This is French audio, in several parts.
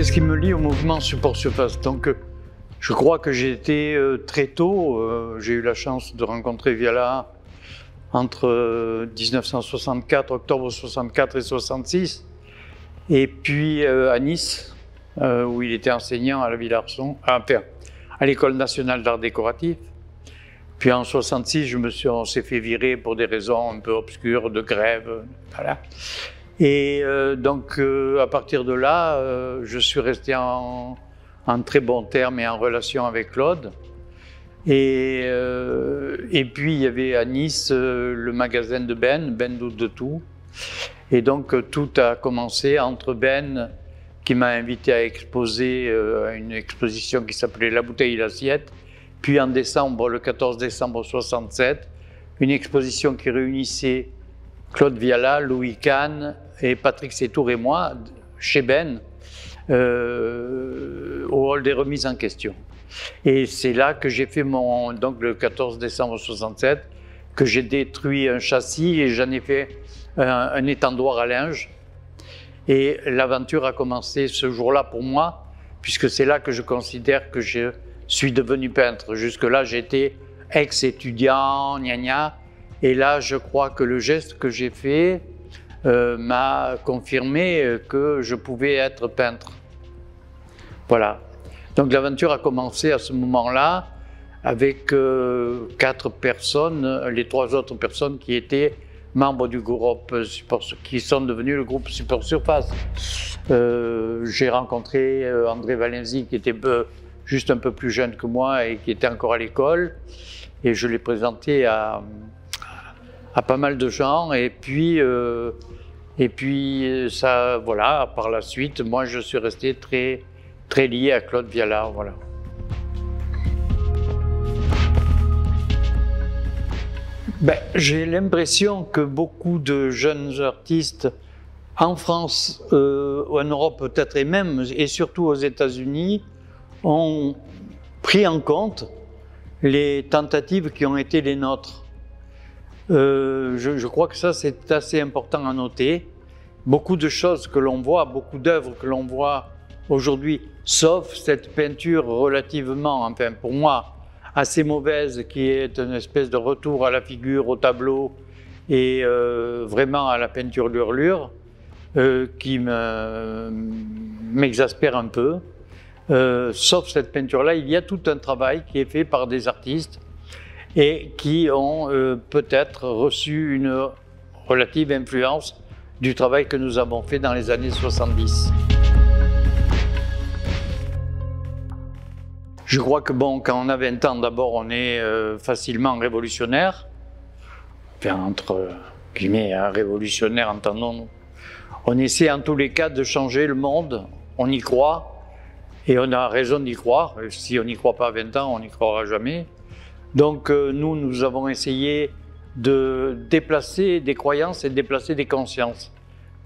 Qu'est-ce qui me lie au mouvement Support Surface? Donc, je crois que j'ai été très tôt, j'ai eu la chance de rencontrer Viala entre 1964, octobre 64 et 66, et puis à Nice, où il était enseignant à la Villarson, enfin, à l'École nationale d'art décoratif. Puis en 66, on s'est fait virer pour des raisons un peu obscures de grève, voilà. Et donc à partir de là, je suis resté en très bons termes et en relation avec Claude. Et puis il y avait à Nice le magasin de Ben doute de tout. Et donc tout a commencé entre Ben, qui m'a invité à exposer à une exposition qui s'appelait La bouteille et l'assiette, puis en décembre, le 14 décembre 67, une exposition qui réunissait Claude Viala, Louis Kahn et Patrick Sétour et moi, chez Ben, au hall des remises en question. Et c'est là que j'ai fait donc le 14 décembre 67, que j'ai détruit un châssis et j'en ai fait un étendoir à linge. Et l'aventure a commencé ce jour-là pour moi, puisque c'est là que je considère que je suis devenu peintre. Jusque-là, j'étais ex-étudiant, gna gna. Et là, je crois que le geste que j'ai fait m'a confirmé que je pouvais être peintre. Voilà. Donc l'aventure a commencé à ce moment-là avec 4 personnes, les 3 autres personnes qui étaient membres du groupe qui sont devenus le groupe Support Surface. J'ai rencontré André Valenzi qui était juste un peu plus jeune que moi et qui était encore à l'école, et je l'ai présenté à pas mal de gens, et puis ça, voilà, par la suite, moi je suis resté très lié à Claude Viala, voilà. J'ai l'impression que beaucoup de jeunes artistes en France, ou en Europe peut-être, et surtout aux États-Unis, ont pris en compte les tentatives qui ont été les nôtres. Je crois que ça, c'est assez important à noter. Beaucoup de choses que l'on voit, beaucoup d'œuvres que l'on voit aujourd'hui, sauf cette peinture relativement, enfin pour moi, assez mauvaise, qui est une espèce de retour à la figure, au tableau, et vraiment à la peinture d'hurlure, qui m'exaspère un peu. Sauf cette peinture-là, il y a tout un travail qui est fait par des artistes et qui ont peut-être reçu une relative influence du travail que nous avons fait dans les années 70. Je crois que bon, quand on a 20 ans, d'abord on est facilement révolutionnaire. Enfin, entre guillemets, révolutionnaire, entendons-nous. On essaie en tous les cas de changer le monde, on y croit. Et on a raison d'y croire. Si on n'y croit pas à 20 ans, on n'y croira jamais. Donc nous avons essayé de déplacer des croyances et de déplacer des consciences.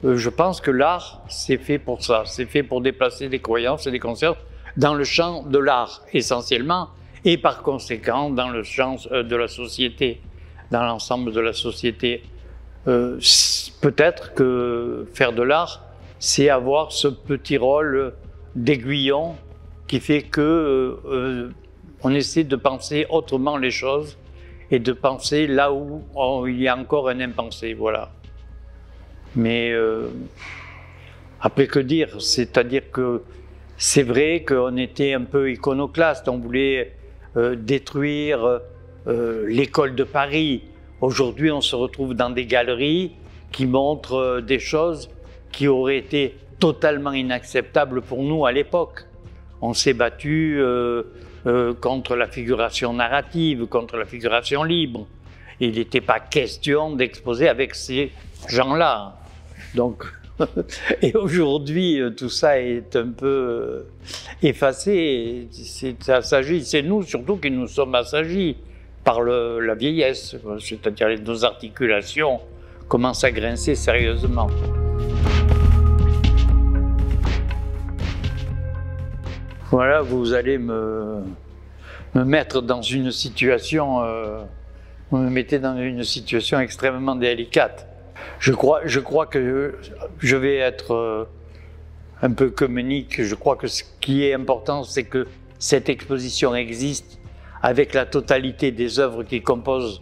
Je pense que l'art, c'est fait pour ça. C'est fait pour déplacer des croyances et des consciences dans le champ de l'art, essentiellement, et par conséquent dans le champ de la société, dans l'ensemble de la société. Peut-être que faire de l'art, c'est avoir ce petit rôle d'aiguillon qui fait que on essaie de penser autrement les choses et de penser là où il y a encore un impensé, voilà. Mais après, que dire? C'est-à-dire que c'est vrai qu'on était un peu iconoclaste, on voulait détruire l'école de Paris. Aujourd'hui, on se retrouve dans des galeries qui montrent des choses qui auraient été totalement inacceptable pour nous à l'époque. On s'est battu contre la figuration narrative, contre la figuration libre. Il n'était pas question d'exposer avec ces gens-là. Donc, et aujourd'hui, tout ça est un peu effacé. C'est nous surtout qui nous sommes assagis par la vieillesse, c'est-à-dire nos articulations commencent à grincer sérieusement. Voilà, vous allez me mettre dans une situation, vous me mettez dans une situation extrêmement délicate. Je crois que je vais être un peu communique. Je crois que ce qui est important, c'est que cette exposition existe avec la totalité des œuvres qui composent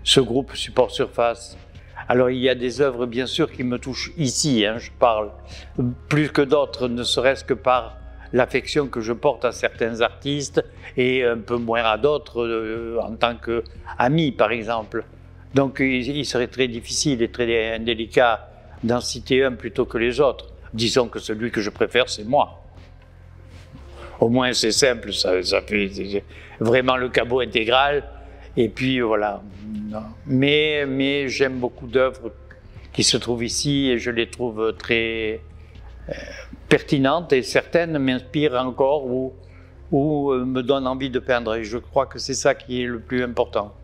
ce groupe Support Surface. Alors il y a des œuvres bien sûr qui me touchent ici, hein, je parle, plus que d'autres, ne serait-ce que par l'affection que je porte à certains artistes et un peu moins à d'autres en tant qu'ami par exemple. Donc il serait très difficile et très indélicat d'en citer un plutôt que les autres. Disons que celui que je préfère, c'est moi. Au moins c'est simple, ça fait vraiment le cabot intégral. Et puis voilà. Mais j'aime beaucoup d'œuvres qui se trouvent ici et je les trouve très pertinentes et certaines m'inspirent encore ou me donnent envie de peindre. Et je crois que c'est ça qui est le plus important.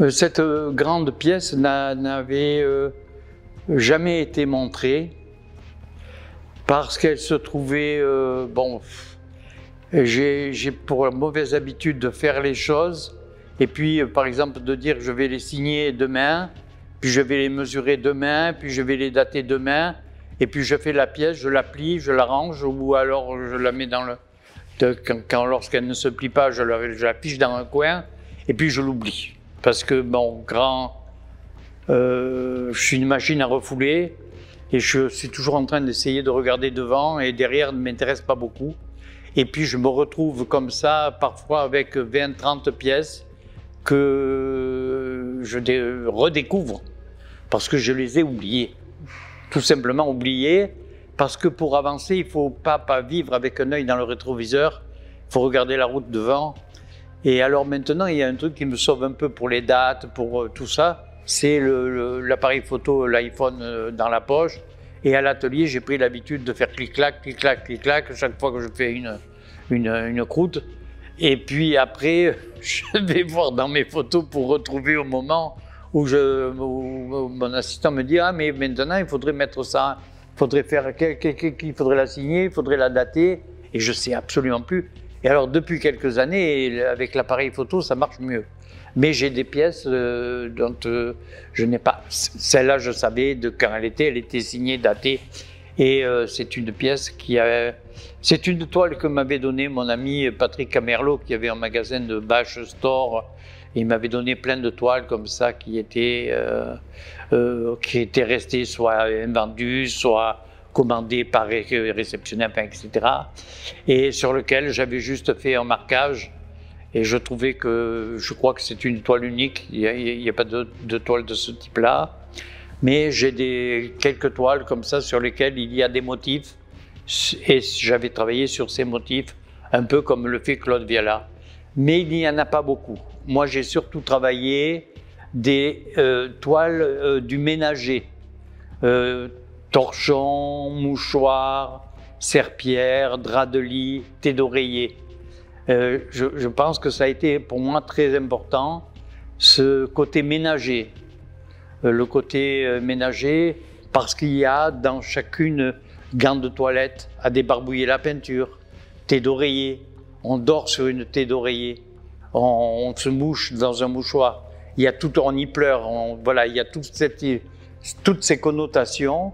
Cette grande pièce n'avait jamais été montrée parce qu'elle se trouvait, bon, j'ai pour la mauvaise habitude de faire les choses et puis par exemple de dire je vais les signer demain, puis je vais les mesurer demain, puis je vais les dater demain, et puis je fais la pièce, je la plie, je la range, ou alors je la mets dans le... lorsqu'elle ne se plie pas, je la fiche dans un coin, et puis je l'oublie. Parce que bon, je suis une machine à refouler, et je suis toujours en train d'essayer de regarder devant, et derrière ne m'intéresse pas beaucoup. Et puis je me retrouve comme ça, parfois avec 20-30 pièces que je redécouvre, parce que je les ai oubliées. Tout simplement oubliées, parce que pour avancer, il ne faut pas vivre avec un œil dans le rétroviseur, il faut regarder la route devant. Et alors maintenant, il y a un truc qui me sauve un peu pour les dates, pour tout ça, c'est l'appareil photo, l'iPhone dans la poche. Et à l'atelier, j'ai pris l'habitude de faire clic-clac, clic-clac, clic-clac, chaque fois que je fais une croûte. Et puis après, je vais voir dans mes photos pour retrouver au moment où mon assistant me dit « Ah, mais maintenant, il faudrait mettre ça, il faudrait faire, il faudrait la signer, il faudrait la dater. » Et je ne sais absolument plus. Et alors, depuis quelques années, avec l'appareil photo, ça marche mieux. Mais j'ai des pièces dont je n'ai pas. Celle-là, je savais de quand elle était signée, datée. Et c'est une pièce qui a... C'est une toile que m'avait donnée mon ami Patrick Camerlot, qui avait un magasin de Bâche Store. Il m'avait donné plein de toiles comme ça qui étaient restées soit invendues, soit commandées par réceptionnaire, etc. Et sur lequel j'avais juste fait un marquage. Et je trouvais que, je crois que c'est une toile unique, il n'y a pas de toile de ce type-là. Mais j'ai quelques toiles comme ça sur lesquelles il y a des motifs. Et j'avais travaillé sur ces motifs, un peu comme le fait Claude Viala. Mais il n'y en a pas beaucoup. Moi, j'ai surtout travaillé des toiles du ménager. Torchons, mouchoirs, serpillères, draps de lit, thé d'oreiller. Je pense que ça a été pour moi très important, ce côté ménager. Le côté ménager, parce qu'il y a dans chacune gants de toilette à débarbouiller la peinture, thé d'oreiller, on dort sur une thé d'oreiller, on se mouche dans un mouchoir, il y a tout, on y pleure, voilà, il y a toutes ces connotations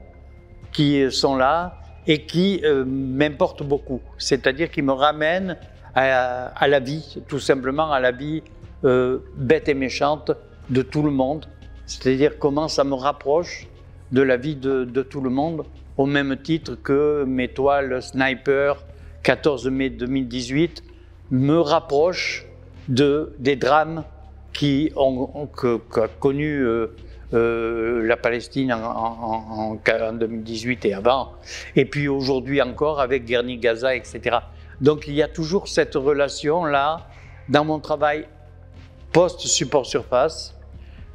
qui sont là et qui m'importent beaucoup, c'est-à-dire qui me ramènent à la vie, tout simplement à la vie bête et méchante de tout le monde, c'est-à-dire comment ça me rapproche de la vie de tout le monde, au même titre que mes toiles Sniper 14 mai 2018 me rapprochent des drames qui ont connu la Palestine en 2018 et avant, et puis aujourd'hui encore avec Guernica, etc. Donc il y a toujours cette relation-là dans mon travail post-support surface,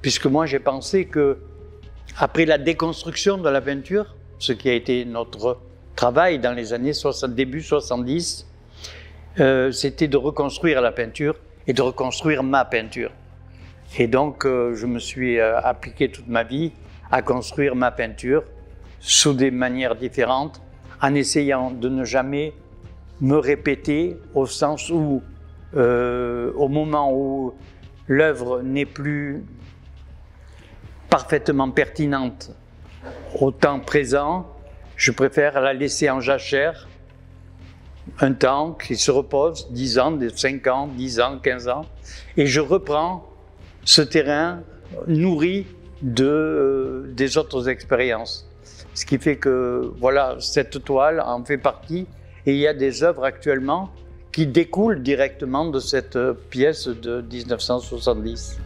puisque moi j'ai pensé que après la déconstruction de la peinture, ce qui a été notre travail dans les années 60, début 70, c'était de reconstruire la peinture et de reconstruire ma peinture. Et donc je me suis appliqué toute ma vie à construire ma peinture sous des manières différentes, en essayant de ne jamais me répéter, au sens où au moment où l'œuvre n'est plus parfaitement pertinente au temps présent, je préfère la laisser en jachère un temps, qui se repose, 10 ans, 5 ans, 10 ans, 15 ans, et je reprends ce terrain nourri des autres expériences. Ce qui fait que, voilà, cette toile en fait partie, et il y a des œuvres actuellement qui découlent directement de cette pièce de 1970.